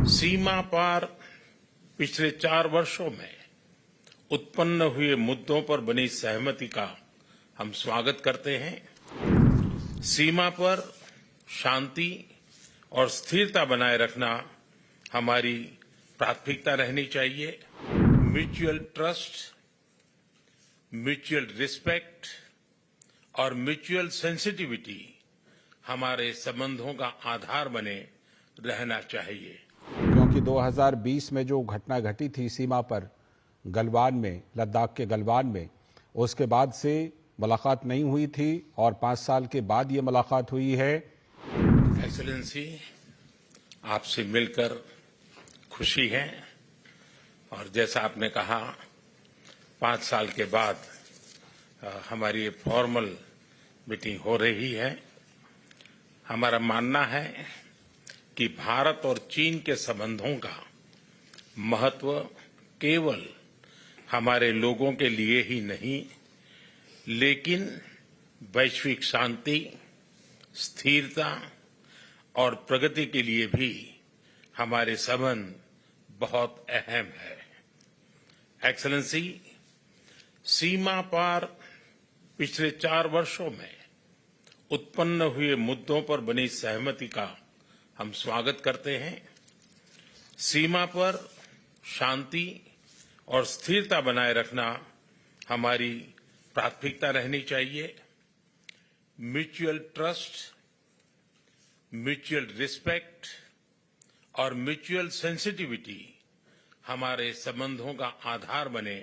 सीमा पार पिछले 4 वर्षों में उत्पन्न हुए मुद्दों पर बनी सहमति का हम स्वागत करते हैं। सीमा पर शांति और स्थिरता बनाए रखना हमारी प्राथमिकता रहनी चाहिए। म्यूचुअल ट्रस्ट, म्यूचुअल रिस्पेक्ट और म्यूचुअल सेंसिटिविटी हमारे संबंधों का आधार बने रहना चाहिए। क्योंकि 2020 में जो घटना घटी थी सीमा पर गलवान में, लद्दाख के गलवान में, उसके बाद से मुलाकात नहीं हुई थी और 5 साल के बाद ये मुलाकात हुई है। एक्सेलेंसी, आपसे मिलकर खुशी है और जैसा आपने कहा 5 साल के बाद हमारी ये फॉर्मल मीटिंग हो रही है। हमारा मानना है कि भारत और चीन के संबंधों का महत्व केवल हमारे लोगों के लिए ही नहीं, लेकिन वैश्विक शांति, स्थिरता और प्रगति के लिए भी हमारे संबंध बहुत अहम है। एक्सेलेंसी, सीमा पार पिछले 4 वर्षों में उत्पन्न हुए मुद्दों पर बनी सहमति का हम स्वागत करते हैं। सीमा पर शांति और स्थिरता बनाए रखना हमारी प्राथमिकता रहनी चाहिए। म्यूचुअल ट्रस्ट, म्यूचुअल रिस्पेक्ट और म्यूचुअल सेंसिटिविटी हमारे संबंधों का आधार बने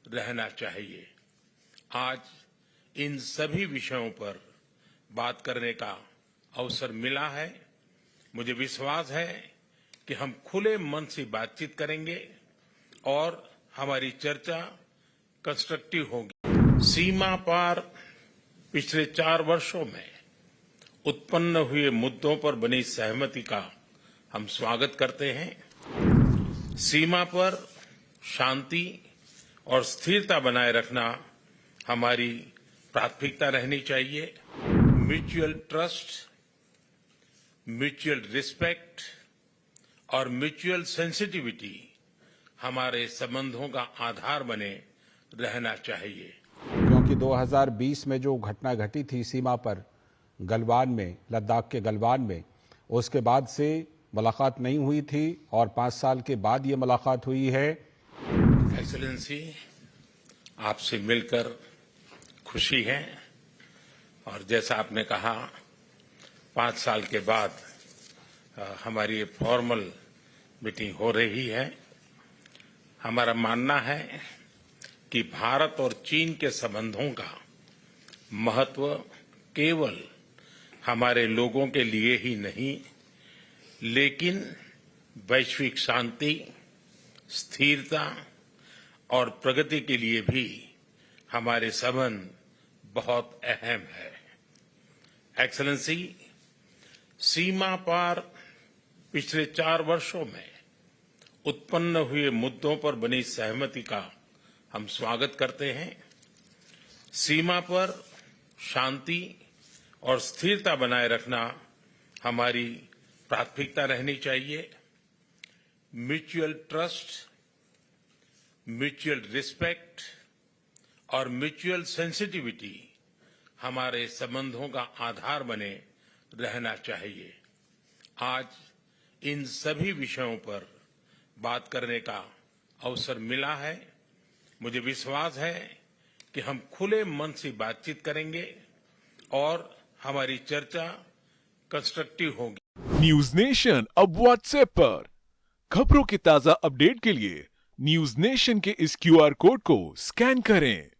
रहना चाहिए। आज इन सभी विषयों पर बात करने का अवसर मिला है। मुझे विश्वास है कि हम खुले मन से बातचीत करेंगे और हमारी चर्चा कंस्ट्रक्टिव होगी। सीमा पार पिछले 4 वर्षों में उत्पन्न हुए मुद्दों पर बनी सहमति का हम स्वागत करते हैं। सीमा पर शांति और स्थिरता बनाए रखना हमारी प्राथमिकता रहनी चाहिए। म्यूचुअल ट्रस्ट, म्यूचुअल रिस्पेक्ट और म्यूचुअल सेंसिटिविटी हमारे संबंधों का आधार बने रहना चाहिए। क्योंकि 2020 में जो घटना घटी थी सीमा पर गलवान में, लद्दाख के गलवान में, उसके बाद से मुलाकात नहीं हुई थी और 5 साल के बाद ये मुलाकात हुई है। एक्सेलेंसी, आपसे मिलकर खुशी है और जैसा आपने कहा 5 साल के बाद हमारी ये फॉर्मल मीटिंग हो रही है। हमारा मानना है कि भारत और चीन के संबंधों का महत्व केवल हमारे लोगों के लिए ही नहीं, लेकिन वैश्विक शांति, स्थिरता और प्रगति के लिए भी हमारे संबंध बहुत अहम है। एक्सेलेंसी, सीमा पार पिछले 4 वर्षों में उत्पन्न हुए मुद्दों पर बनी सहमति का हम स्वागत करते हैं। सीमा पर शांति और स्थिरता बनाए रखना हमारी प्राथमिकता रहनी चाहिए। म्यूचुअल ट्रस्ट, म्यूचुअल रिस्पेक्ट और म्यूचुअल सेंसिटिविटी हमारे संबंधों का आधार बने रहना चाहिए। आज इन सभी विषयों पर बात करने का अवसर मिला है। मुझे विश्वास है कि हम खुले मन से बातचीत करेंगे और हमारी चर्चा कंस्ट्रक्टिव होगी। न्यूज नेशन अब व्हाट्सएप पर खबरों की ताजा अपडेट के लिए न्यूज नेशन के इस QR कोड को स्कैन करें।